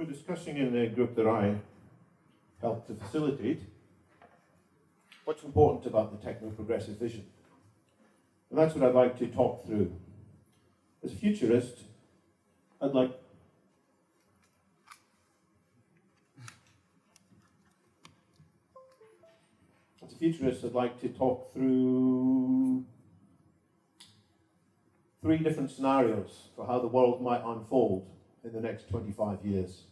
we're discussing in the group that I helped to facilitate what's important about the technoprogressive vision. And that's what I'd like to talk through. As a futurist, I'd like to talk through three different scenarios for how the world might unfold in the next 25 years.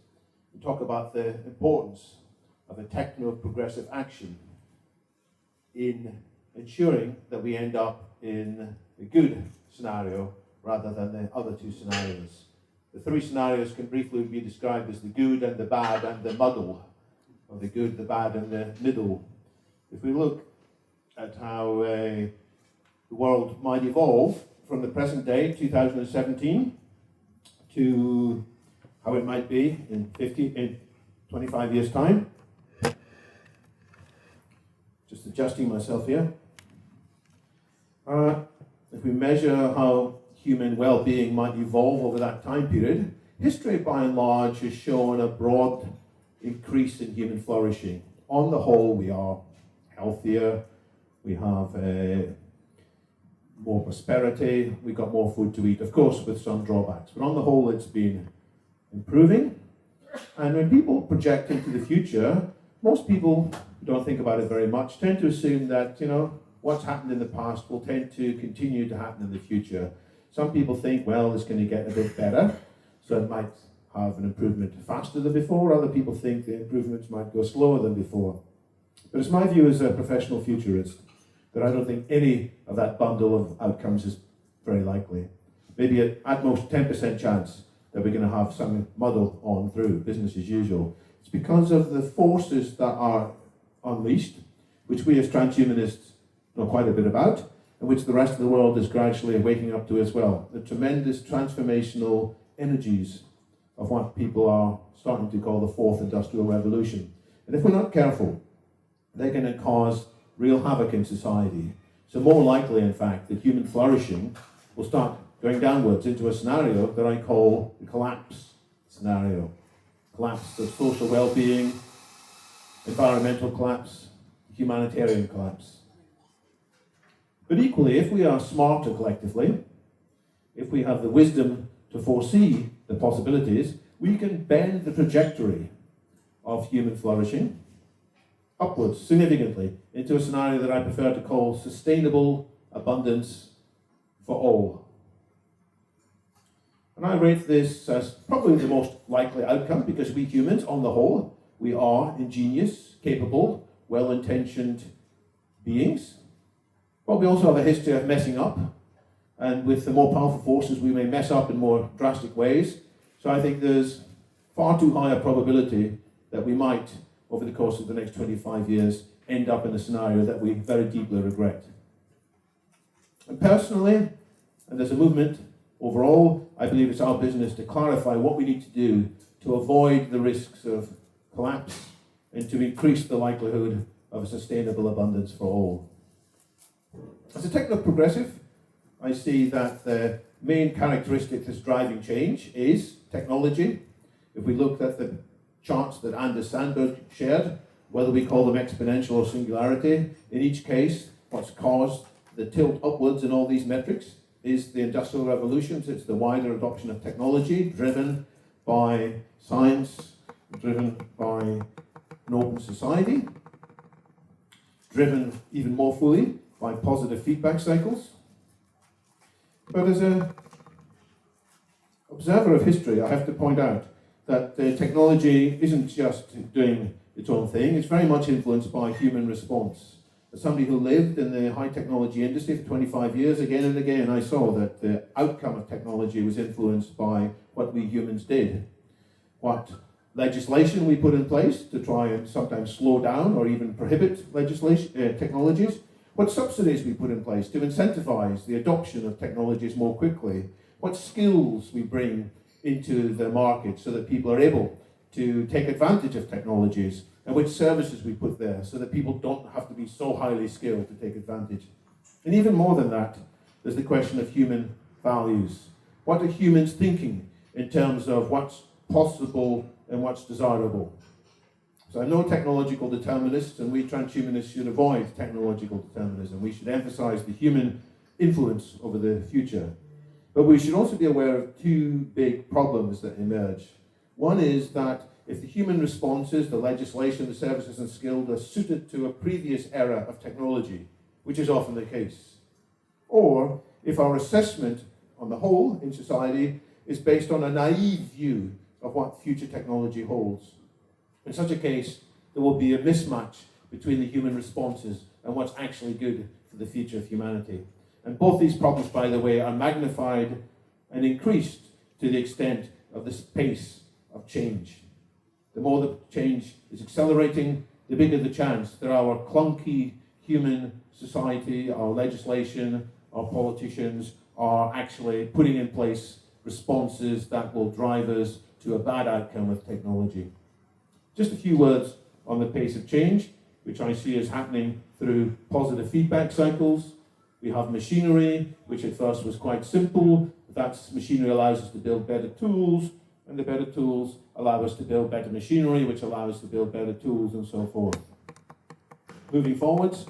And talk about the importance of a techno-progressive action in ensuring that we end up in a good scenario rather than the other two scenarios. The three scenarios can briefly be described as the good and the bad and the muddle, or the good, the bad and the middle. If we look at how the world might evolve from the present day, 2017, to how it might be in 25 years' time. Just adjusting myself here. If we measure how human well-being might evolve over that time period, history by and large has shown a broad increase in human flourishing. On the whole, we are healthier, we have more prosperity, we've got more food to eat, of course with some drawbacks, but on the whole it's been improving. And when people project into the future, most people who don't think about it very much tend to assume that, what's happened in the past will tend to continue to happen in the future. Some people think, well, it's going to get a bit better, so it might have an improvement faster than before. Other people think the improvements might go slower than before. But it's my view as a professional futurist that I don't think any of that bundle of outcomes is very likely. Maybe at most 10% chance that we're going to have some muddle on through, business as usual. It's because of the forces that are unleashed, which we as transhumanists know quite a bit about, and which the rest of the world is gradually waking up to as well. The tremendous transformational energies of what people are starting to call the fourth industrial revolution. And if we're not careful, they're going to cause real havoc in society. So more likely, in fact, that human flourishing will start going downwards into a scenario that I call the collapse scenario. Collapse of social well-being, environmental collapse, humanitarian collapse. But equally, if we are smarter collectively, if we have the wisdom to foresee the possibilities, we can bend the trajectory of human flourishing upwards significantly into a scenario that I prefer to call sustainable abundance for all. And I rate this as probably the most likely outcome because we humans, on the whole, we are ingenious, capable, well-intentioned beings. But we also have a history of messing up, and with the more powerful forces we may mess up in more drastic ways. So I think there's far too high a probability that we might, over the course of the next 25 years, end up in a scenario that we very deeply regret. And personally, and as a movement overall, I believe it's our business to clarify what we need to do to avoid the risks of collapse and to increase the likelihood of a sustainable abundance for all. As a techno-progressive, I see that the main characteristic that's driving change is technology. If we looked at the charts that Anders Sandberg shared, whether we call them exponential or singularity, in each case, what's caused the tilt upwards in all these metrics is the Industrial Revolution. It's the wider adoption of technology driven by science, driven by an open society, driven even more fully by positive feedback cycles. But as an observer of history, I have to point out that technology isn't just doing its own thing, it's very much influenced by human response. As somebody who lived in the high technology industry for 25 years, again and again, I saw that the outcome of technology was influenced by what we humans did. What legislation we put in place to try and sometimes slow down or even prohibit technologies. What subsidies we put in place to incentivize the adoption of technologies more quickly. What skills we bring into the market so that people are able to take advantage of technologies, and which services we put there so that people don't have to be so highly skilled to take advantage. And even more than that, there's the question of human values. What are humans thinking in terms of what's possible and what's desirable. So I'm no technological determinist, and we transhumanists should avoid technological determinism. We should emphasize the human influence over the future. But we should also be aware of two big problems that emerge. One is that if the human responses, the legislation, the services and skills are suited to a previous era of technology, which is often the case, or if our assessment on the whole in society is based on a naive view of what future technology holds. In such a case, there will be a mismatch between the human responses and what's actually good for the future of humanity. And both these problems, by the way, are magnified and increased to the extent of the pace of change. The more the change is accelerating, the bigger the chance that our clunky human society, our legislation, our politicians are actually putting in place responses that will drive us to a bad outcome with technology. Just a few words on the pace of change, which I see as happening through positive feedback cycles. We have machinery, which at first was quite simple. That machinery allows us to build better tools, and the better tools allow us to build better machinery, which allows us to build better tools, and so forth. Moving forwards,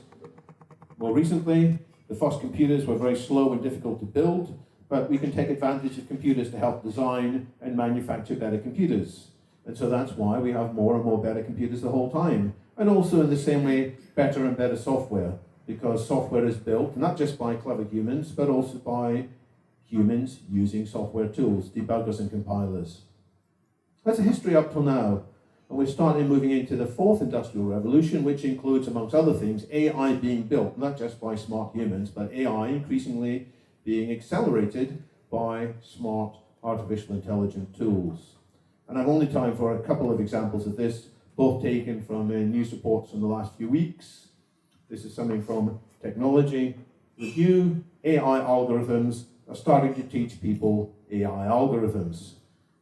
more recently, the first computers were very slow and difficult to build, but we can take advantage of computers to help design and manufacture better computers. And so that's why we have more and more better computers the whole time. And also in the same way, better and better software, because software is built not just by clever humans, but also by humans using software tools, debuggers and compilers. That's a history up till now. And we're starting moving into the fourth industrial revolution, which includes, amongst other things, AI being built, not just by smart humans, but AI increasingly being accelerated by smart artificial intelligent tools. And I've only time for a couple of examples of this, both taken from news reports in the last few weeks. This is something from Technology Review. AI algorithms are starting to teach people AI algorithms.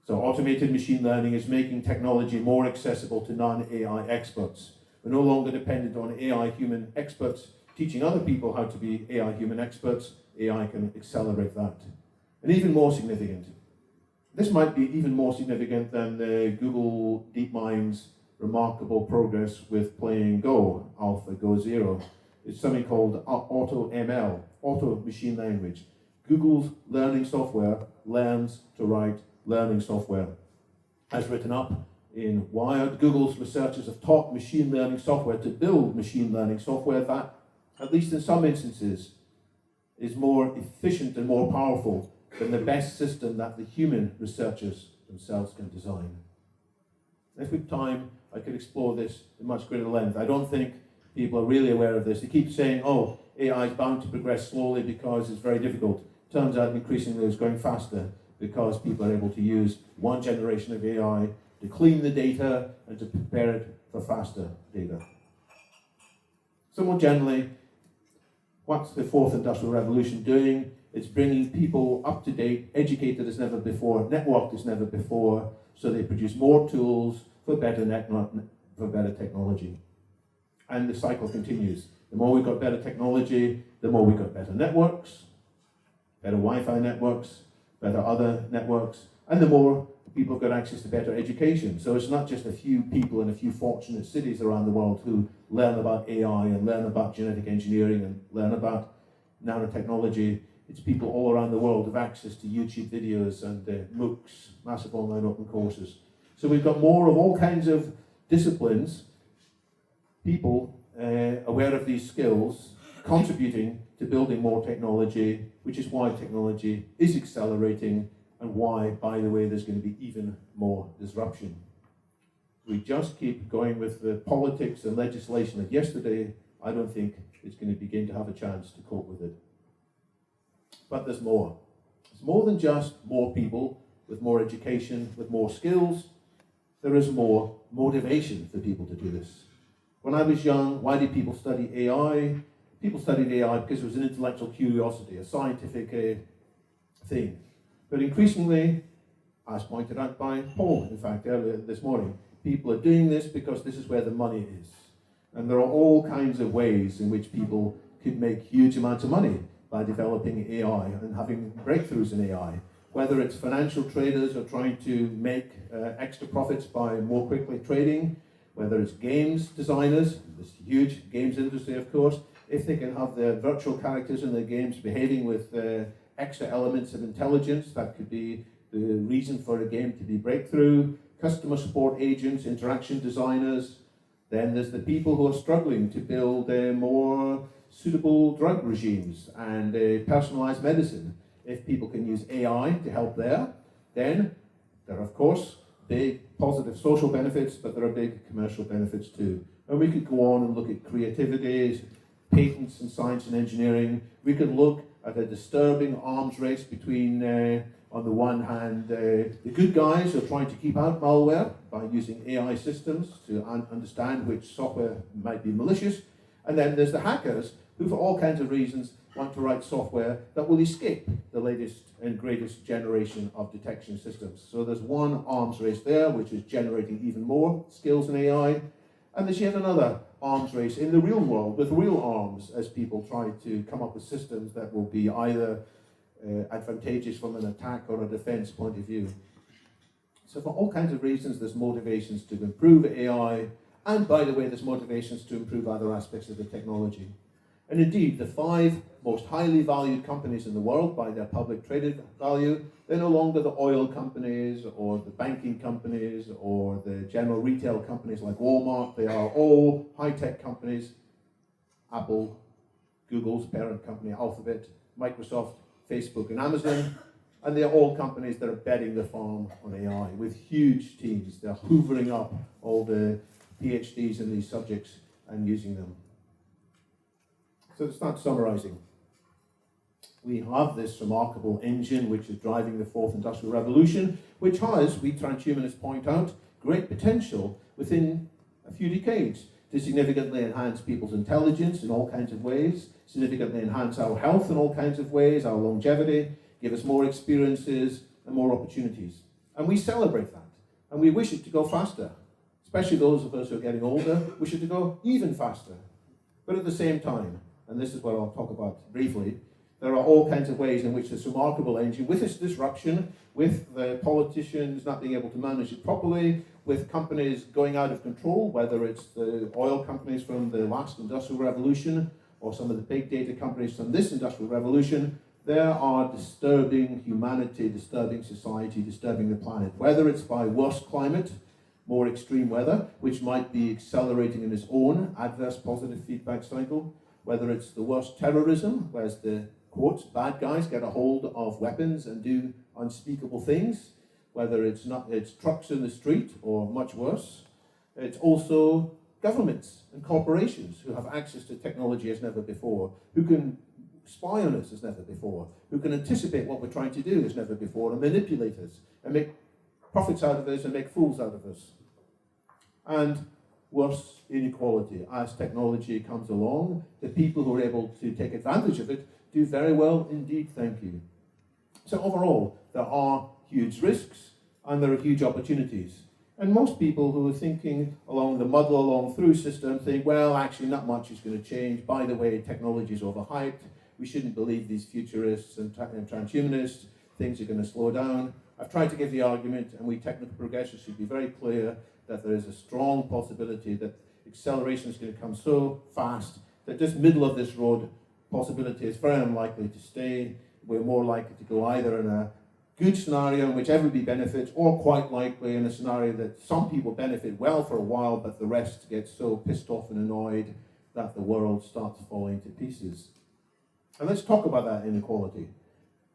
So automated machine learning is making technology more accessible to non-AI experts. We're no longer dependent on AI human experts teaching other people how to be AI human experts. AI can accelerate that. And even more significant, this might be even more significant than Google DeepMind's remarkable progress with playing Go, AlphaGo Zero. It's something called AutoML, Auto Machine Language. Google's learning software learns to write learning software. As written up in Wired, Google's researchers have taught machine learning software to build machine learning software that, at least in some instances, is more efficient and more powerful than the best system that the human researchers themselves can design. If we have time, I could explore this in much greater length. I don't think people are really aware of this. They keep saying, oh, AI is bound to progress slowly because it's very difficult. Turns out increasingly it's going faster because people are able to use one generation of AI to clean the data and to prepare it for faster data. So more generally, what's the fourth industrial revolution doing? It's bringing people up to date, educated as never before, networked as never before, so they produce more tools for better technology. And the cycle continues. The more we've got better technology, the more we've got better networks, better Wi-Fi networks, better other networks, and the more people have got access to better education. So it's not just a few people in a few fortunate cities around the world who learn about AI and learn about genetic engineering and learn about nanotechnology. It's people all around the world who have access to YouTube videos and MOOCs, massive online open courses. So we've got more of all kinds of disciplines, people aware of these skills, contributing to building more technology, which is why technology is accelerating and why, by the way, there's going to be even more disruption. We just keep going with the politics and legislation of yesterday. I don't think it's going to begin to have a chance to cope with it. But there's more. It's more than just more people with more education, with more skills. There is more motivation for people to do this. When I was young, why did people study AI? People studied AI because it was an intellectual curiosity, a scientific thing. But increasingly, as pointed out by Paul, in fact, earlier this morning, people are doing this because this is where the money is. And there are all kinds of ways in which people could make huge amounts of money by developing AI and having breakthroughs in AI. whether it's financial traders who are trying to make extra profits by more quickly trading, whether it's games designers, this huge games industry of course, if they can have their virtual characters in their games behaving with extra elements of intelligence, that could be the reason for a game to be breakthrough, customer support agents, interaction designers. Then there's the people who are struggling to build more suitable drug regimes and personalized medicine. If people can use AI to help there, then there are of course big positive social benefits, but there are big commercial benefits too. And we could go on and look at creativity, patents in science and engineering. We could look at a disturbing arms race between, on the one hand, the good guys who are trying to keep out malware by using AI systems to understand which software might be malicious. And then there's the hackers who, for all kinds of reasons, want to write software that will escape the latest and greatest generation of detection systems. So there's one arms race there, which is generating even more skills in AI. And there's yet another arms race in the real world with real arms as people try to come up with systems that will be either advantageous from an attack or a defense point of view. So for all kinds of reasons, there's motivations to improve AI, and by the way, there's motivations to improve other aspects of the technology. And indeed, the 5 most highly valued companies in the world by their public traded value, they're no longer the oil companies or the banking companies or the general retail companies like Walmart. They are all high-tech companies. Apple, Google's parent company, Alphabet, Microsoft, Facebook, and Amazon. And they're all companies that are betting the farm on AI with huge teams. They're hoovering up all the PhDs in these subjects and using them. So to start summarizing, we have this remarkable engine which is driving the 4th Industrial Revolution, which has, we transhumanists point out, great potential within a few decades to significantly enhance people's intelligence in all kinds of ways, significantly enhance our health in all kinds of ways, our longevity, give us more experiences and more opportunities. And we celebrate that, and we wish it to go faster, especially those of us who are getting older, wish it to go even faster. But at the same time, and this is what I'll talk about briefly, there are all kinds of ways in which this remarkable engine, with its disruption, with the politicians not being able to manage it properly, with companies going out of control, whether it's the oil companies from the last industrial revolution or some of the big data companies from this industrial revolution, there are disturbing humanity, disturbing society, disturbing the planet. Whether it's by worse climate, more extreme weather, which might be accelerating in its own adverse positive feedback cycle, whether it's the worst terrorism, whereas the, quotes, bad guys get a hold of weapons and do unspeakable things, whether it's trucks in the street or much worse. It's also governments and corporations who have access to technology as never before, who can spy on us as never before, who can anticipate what we're trying to do as never before and manipulate us and make profits out of us and make fools out of us. And worse, inequality. As technology comes along, the people who are able to take advantage of it do very well indeed, thank you. So overall, there are huge risks and there are huge opportunities. And most people who are thinking along the muddle along through system think, well, actually not much is going to change. By the way, technology is overhyped. We shouldn't believe these futurists and transhumanists. Things are going to slow down. I've tried to give the argument, and we technoprogressives should be very clear that there is a strong possibility that acceleration is going to come so fast that this middle of this road possibility is very unlikely to stay. We're more likely to go either in a good scenario in which everybody benefits, or quite likely in a scenario that some people benefit well for a while, but the rest get so pissed off and annoyed that the world starts falling to pieces. And let's talk about that inequality.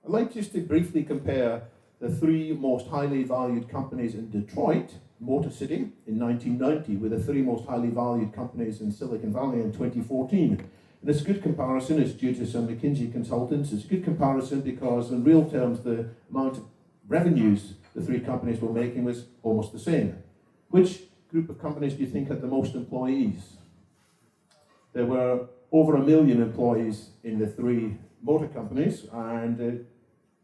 I'd like just to briefly compare the 3 most highly valued companies in Detroit, Motor City, in 1990, with the 3 most highly valued companies in Silicon Valley in 2014. And it's a good comparison. It's due to some McKinsey consultants. It's a good comparison because in real terms, the amount of revenues the 3 companies were making was almost the same. Which group of companies do you think had the most employees? There were over 1 million employees in the 3 motor companies, and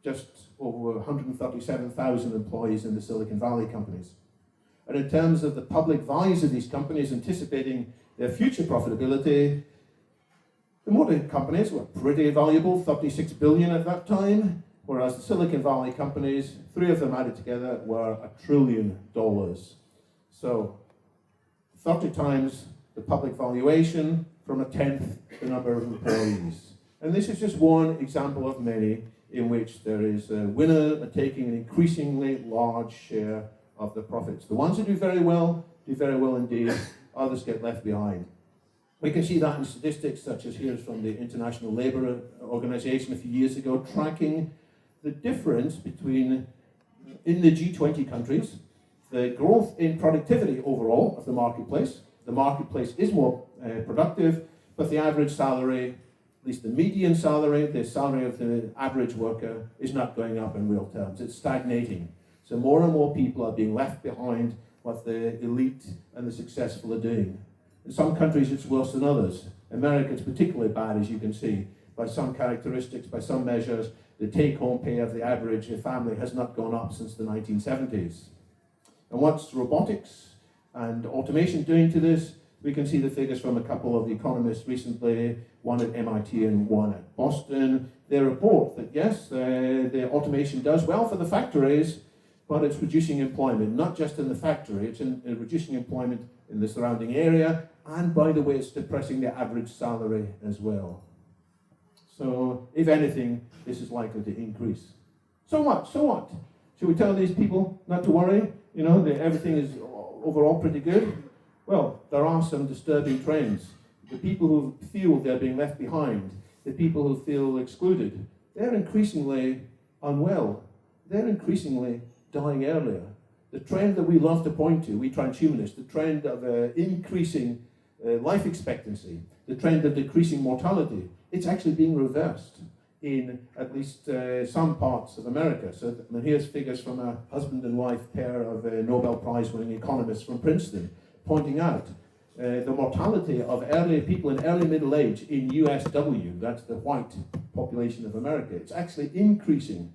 just over 137,000 employees in the Silicon Valley companies. And in terms of the public values of these companies anticipating their future profitability, the motor companies were pretty valuable, 36 billion at that time, whereas the Silicon Valley companies, 3 of them added together, were $1 trillion. So 30 times the public valuation from 1/10 the number of employees. And this is just one example of many in which there is a winner taking an increasingly large share of the profits. The ones that do very well indeed, others get left behind. We can see that in statistics such as here's from the International Labour Organization a few years ago, tracking the difference between, in the G20 countries, the growth in productivity overall of the marketplace. The marketplace is more productive, but the average salary, at least the median salary, the salary of the average worker, is not going up in real terms. It's stagnating. So more and more people are being left behind what the elite and the successful are doing. In some countries it's worse than others. America is particularly bad, as you can see. By some characteristics, by some measures, the take-home pay of the average family has not gone up since the 1970s. And what's robotics and automation doing to this? We can see the figures from a couple of economists recently, one at MIT and one at Boston. They report that yes, the automation does well for the factories, but it's reducing employment, not just in the factory, it's in reducing employment in the surrounding area, and by the way, it's depressing the average salary as well. So, if anything, this is likely to increase. So what? So what? Should we tell these people not to worry? You know, that everything is overall pretty good? Well, there are some disturbing trends. The people who feel they're being left behind, the people who feel excluded, they're increasingly unwell. They're increasingly dying earlier. The trend that we love to point to, we transhumanists, the trend of increasing life expectancy, the trend of decreasing mortality, it's actually being reversed in at least some parts of America. So here's figures from a husband and wife pair of Nobel Prize winning economists from Princeton, pointing out the mortality of people in early middle age in USW, that's the white population of America. It's actually increasing.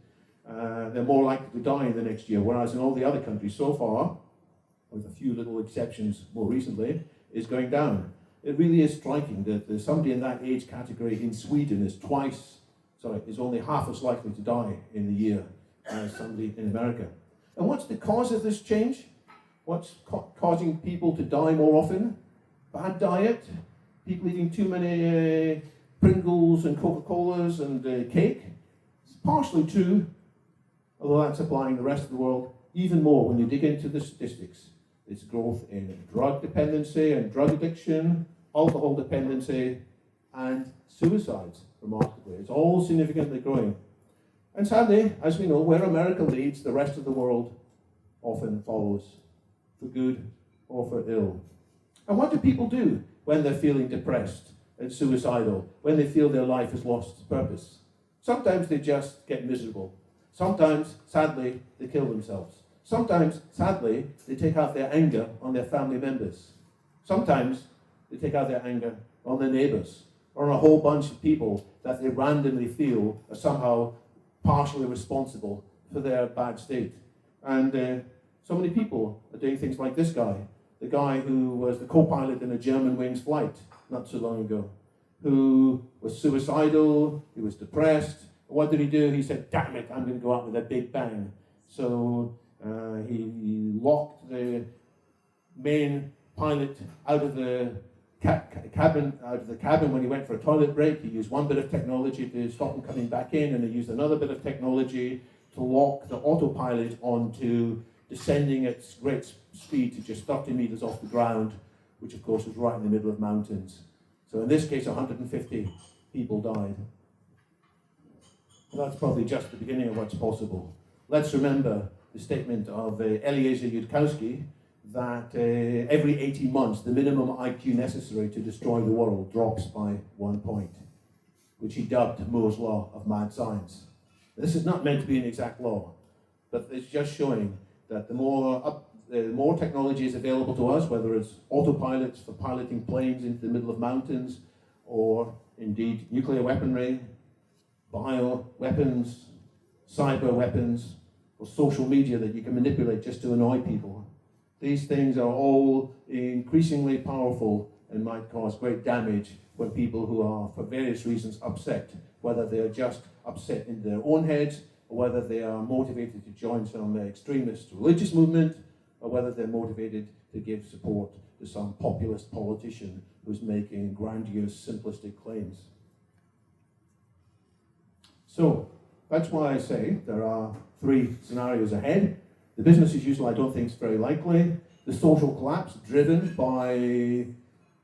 They're more likely to die in the next year, whereas in all the other countries so far, with a few little exceptions more recently, is going down. It really is striking that somebody in that age category in Sweden is only half as likely to die in the year as somebody in America. And what's the cause of this change? What's causing people to die more often? Bad diet, people eating too many Pringles and Coca-Colas and cake. It's partially true, although that's applying the rest of the world even more when you dig into the statistics. It's growth in drug dependency and drug addiction, alcohol dependency, and suicides, remarkably. It's all significantly growing. And sadly, as we know, where America leads, the rest of the world often follows, for good or for ill. And what do people do when they're feeling depressed and suicidal, when they feel their life has lost its purpose? Sometimes they just get miserable. Sometimes, sadly, they kill themselves. Sometimes, sadly, they take out their anger on their family members. Sometimes, they take out their anger on their neighbors, or on a whole bunch of people that they randomly feel are somehow partially responsible for their bad state. And so many people are doing things like this guy, the guy who was the co-pilot in a Germanwings flight not so long ago, who was suicidal, he was depressed. What did he do? He said, damn it, I'm going to go out with a big bang. So he locked the main pilot out of the cabin when he went for a toilet break. He used one bit of technology to stop him coming back in, and he used another bit of technology to lock the autopilot onto descending at great speed to just 30 meters off the ground, which of course was right in the middle of mountains. So in this case, 150 people died. That's probably just the beginning of what's possible. Let's remember the statement of Eliezer Yudkowsky that every 18 months, the minimum IQ necessary to destroy the world drops by 1 point, which he dubbed Moore's Law of mad science. This is not meant to be an exact law, but it's just showing that the more technology is available to us, whether it's autopilots for piloting planes into the middle of mountains, or indeed nuclear weaponry, bioweapons, cyber weapons, or social media that you can manipulate just to annoy people. These things are all increasingly powerful and might cause great damage when people who are, for various reasons, upset, whether they're just upset in their own heads, or whether they are motivated to join some extremist religious movement, or whether they're motivated to give support to some populist politician who's making grandiose, simplistic claims. So that's why I say there are three scenarios ahead. The business as usual I don't think is very likely. The social collapse driven by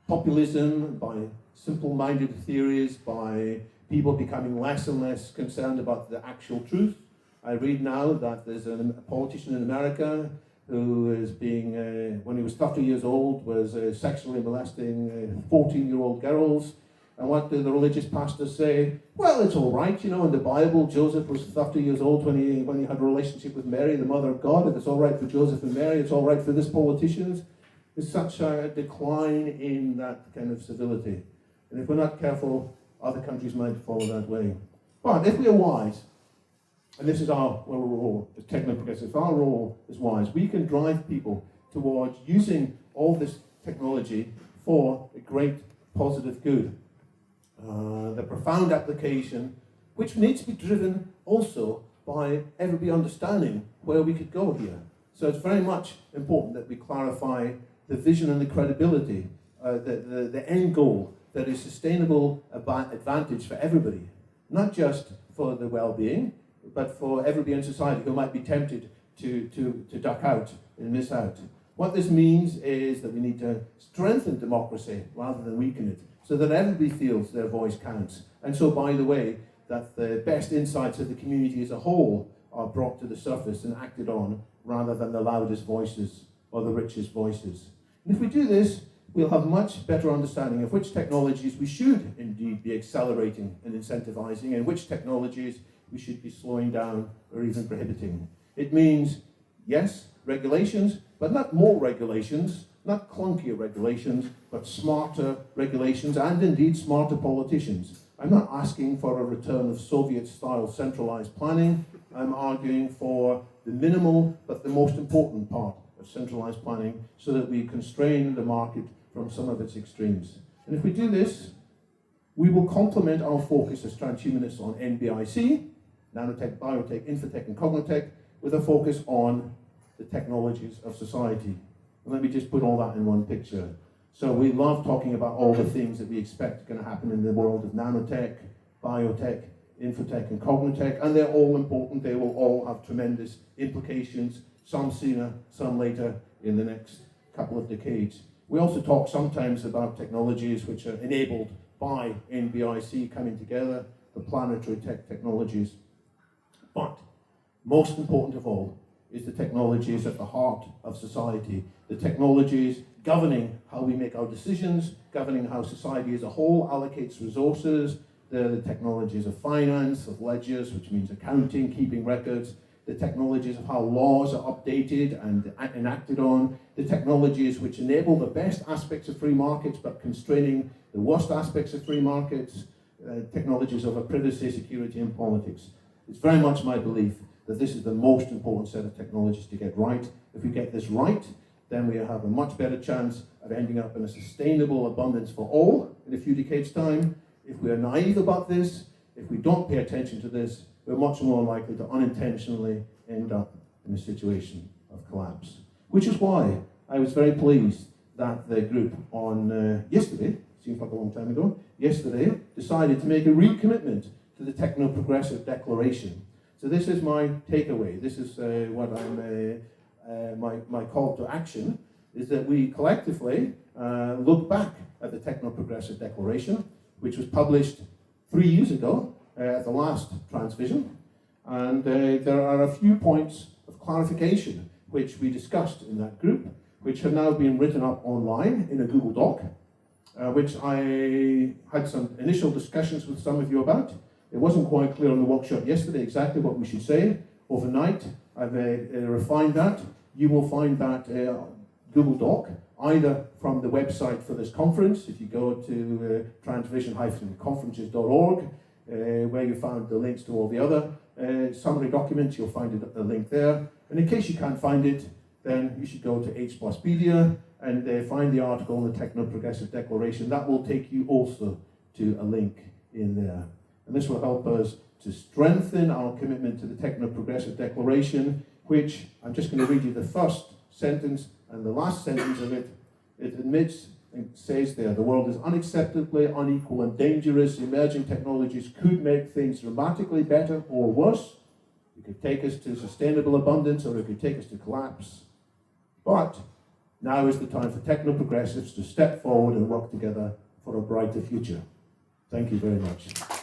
populism, by simple-minded theories, by people becoming less and less concerned about the actual truth. I read now that there's a politician in America who is being, when he was 30 years old, was sexually molesting 14-year-old girls. And what do the religious pastors say? Well, it's all right, you know, in the Bible, Joseph was 30 years old when he had a relationship with Mary, the mother of God. If it's all right for Joseph and Mary, it's all right for this politicians. There's such a decline in that kind of civility. And if we're not careful, other countries might follow that way. But if we are wise, and this is our role as technoprogressive, our role is wise, we can drive people towards using all this technology for a great positive good. The profound application, which needs to be driven also by everybody understanding where we could go here. So it's very much important that we clarify the vision and the credibility, the end goal that is sustainable advantage for everybody, not just for the well-being, but for everybody in society who might be tempted to duck out and miss out. What this means is that we need to strengthen democracy rather than weaken it, so that everybody feels their voice counts. And so, by the way, that the best insights of the community as a whole are brought to the surface and acted on, rather than the loudest voices or the richest voices. And if we do this, we'll have much better understanding of which technologies we should indeed be accelerating and incentivizing, and which technologies we should be slowing down or even prohibiting. It means, yes, regulations, but not more regulations, not clunkier regulations, but smarter regulations, and indeed smarter politicians. I'm not asking for a return of Soviet-style centralized planning. I'm arguing for the minimal, but the most important part of centralized planning, so that we constrain the market from some of its extremes. And if we do this, we will complement our focus as transhumanists on NBIC, nanotech, biotech, infotech, and cognitech, with a focus on the technologies of society. And let me just put all that in one picture. So we love talking about all the things that we expect are going to happen in the world of nanotech, biotech, infotech, and cognitech, and they're all important. They will all have tremendous implications, some sooner, some later, in the next couple of decades. We also talk sometimes about technologies which are enabled by NBIC coming together, the planetary technologies. But most important of all is the technologies at the heart of society, the technologies governing how we make our decisions, governing how society as a whole allocates resources, the technologies of finance, of ledgers, which means accounting, keeping records, the technologies of how laws are updated and enacted on, the technologies which enable the best aspects of free markets but constraining the worst aspects of free markets, technologies over privacy, security, and politics. It's very much my belief that this is the most important set of technologies to get right. If we get this right, then we have a much better chance of ending up in a sustainable abundance for all in a few decades' time. If we are naive about this, if we don't pay attention to this, we're much more likely to unintentionally end up in a situation of collapse. Which is why I was very pleased that the group on yesterday, seems like a long time ago, yesterday decided to make a recommitment to the technoprogressive declaration. So this is my takeaway. This is what I'm my call to action, is that we collectively look back at the technoprogressive declaration, which was published 3 years ago at the last TransVision, and there are a few points of clarification which we discussed in that group, which have now been written up online in a Google Doc, which I had some initial discussions with some of you about. It wasn't quite clear on the workshop yesterday exactly what we should say. Overnight, I've refined that. You will find that Google Doc either from the website for this conference, if you go to transvision-conferences.org, where you found the links to all the other summary documents, you'll find a link there. And in case you can't find it, then you should go to H+Media and find the article on the Technoprogressive Declaration. That will take you also to a link in there. And this will help us to strengthen our commitment to the technoprogressive declaration, which I'm just going to read you the first sentence and the last sentence of it. It admits and says there, the world is unacceptably unequal and dangerous. Emerging technologies could make things dramatically better or worse. It could take us to sustainable abundance, or it could take us to collapse. But now is the time for technoprogressives to step forward and work together for a brighter future. Thank you very much.